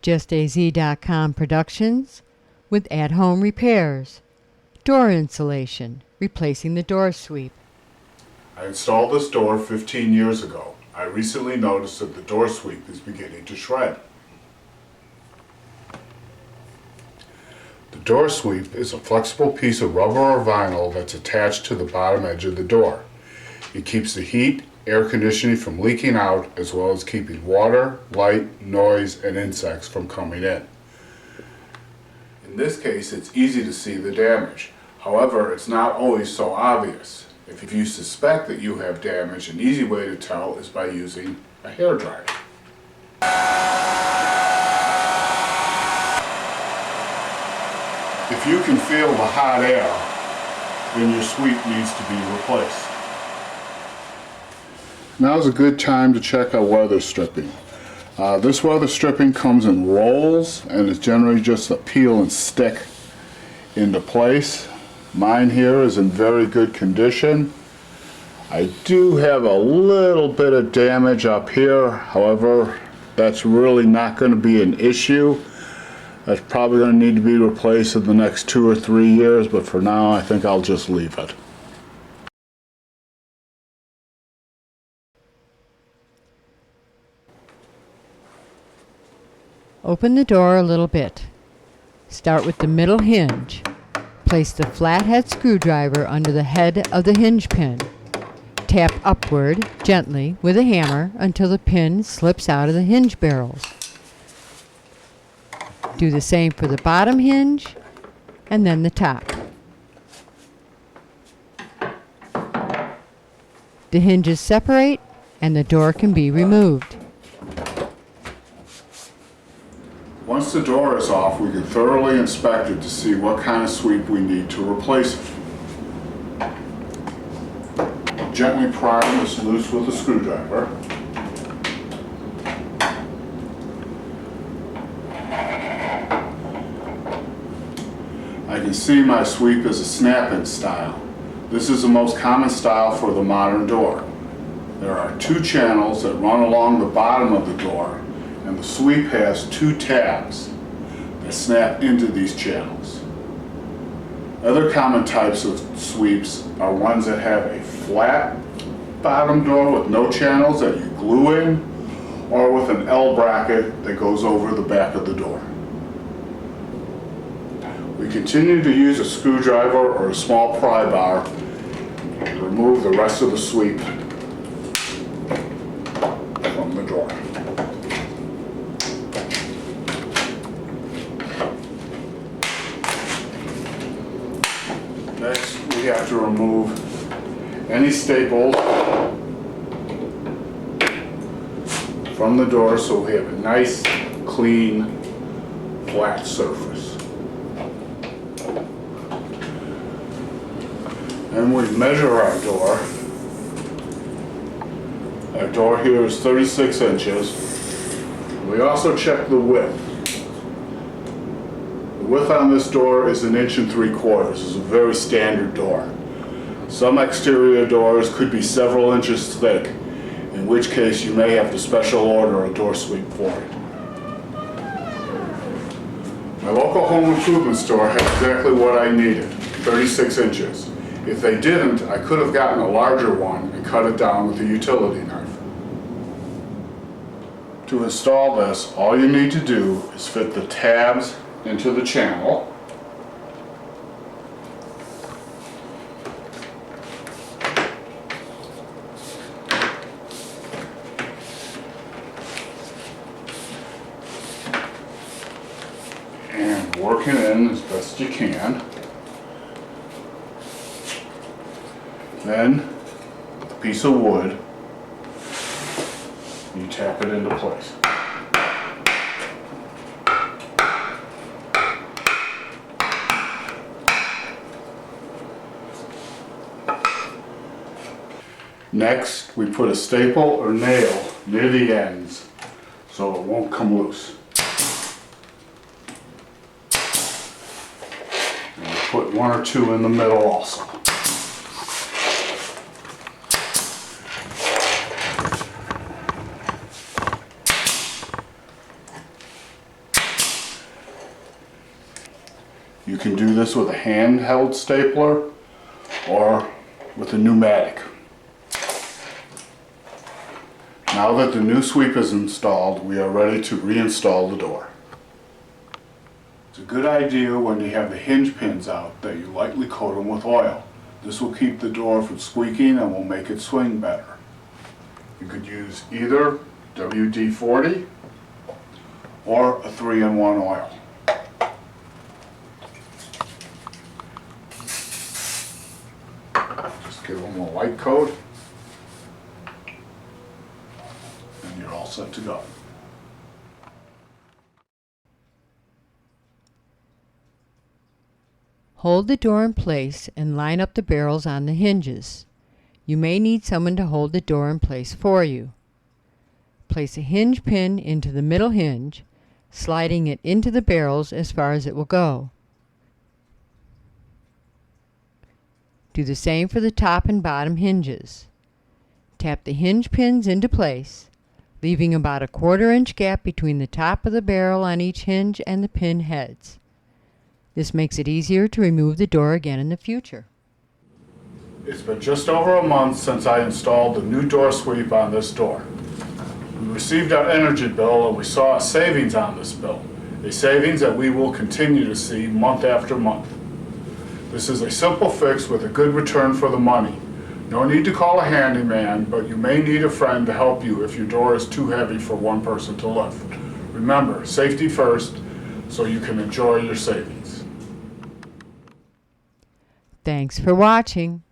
Just Az.com Productions with at-home repairs. Door insulation, replacing the door sweep. I installed this door 15 years ago. I recently noticed that the door sweep is beginning to shred. The door sweep is a flexible piece of rubber or vinyl that's attached to the bottom edge of the door. It keeps the heat, air conditioning from leaking out, as well as keeping water, light, noise, and insects from coming in. In this case, it's easy to see the damage. However, it's not always so obvious. If you suspect that you have damage, an easy way to tell is by using a hairdryer. If you can feel the hot air, then your sweep needs to be replaced. Now's a good time to check our weather stripping. This weather stripping comes in rolls and is generally just a peel and stick into place. Mine here is in very good condition. I do have a little bit of damage up here, however, that's really not going to be an issue. That's probably going to need to be replaced in the next 2 or 3 years, but for now I think I'll just leave it. Open the door a little bit. Start with the middle hinge. Place the flathead screwdriver under the head of the hinge pin. Tap upward gently with a hammer until the pin slips out of the hinge barrels. Do the same for the bottom hinge and then the top. The hinges separate and the door can be removed. Once the door is off, we can thoroughly inspect it to see what kind of sweep we need to replace it. Gently pry this loose with a screwdriver. I can see my sweep is a snap-in style. This is the most common style for the modern door. There are 2 channels that run along the bottom of the door, and the sweep has 2 tabs that snap into these channels. Other common types of sweeps are ones that have a flat bottom door with no channels that you glue in, or with an L bracket that goes over the back of the door. We continue to use a screwdriver or a small pry bar to remove the rest of the sweep from the door. Next, we have to remove any staples from the door so we have a nice, clean, flat surface. And we measure our door. Our door here is 36 inches. We also check the width. The width on this door is 1 3/4 inches. This is a very standard door. Some exterior doors could be several inches thick, in which case you may have to special order a door sweep for it. My local home improvement store had exactly what I needed, 36 inches. If they didn't, I could have gotten a larger one and cut it down with a utility knife. To install this, all you need to do is fit the tabs into the channel. And work it in as best you can. Then, with a piece of wood, you tap it into place. Next, we put a staple or nail near the ends so it won't come loose. And we put 1 or 2 in the middle also. You can do this with a handheld stapler or with a pneumatic. Now that the new sweep is installed, we are ready to reinstall the door. It's a good idea when you have the hinge pins out that you lightly coat them with oil. This will keep the door from squeaking and will make it swing better. You could use either WD-40 or a 3-in-1 oil. Just give them a light coat and you're all set to go. Hold the door in place and line up the barrels on the hinges. You may need someone to hold the door in place for you. Place a hinge pin into the middle hinge, sliding it into the barrels as far as it will go. Do the same for the top and bottom hinges. Tap the hinge pins into place, leaving about a 1/4 inch gap between the top of the barrel on each hinge and the pin heads. This makes it easier to remove the door again in the future. It's been just over a month since I installed the new door sweep on this door. We received our energy bill and we saw a savings on this bill, a savings that we will continue to see month after month. This is a simple fix with a good return for the money. No need to call a handyman, but you may need a friend to help you if your door is too heavy for one person to lift. Remember, safety first, so you can enjoy your savings. Thanks for watching.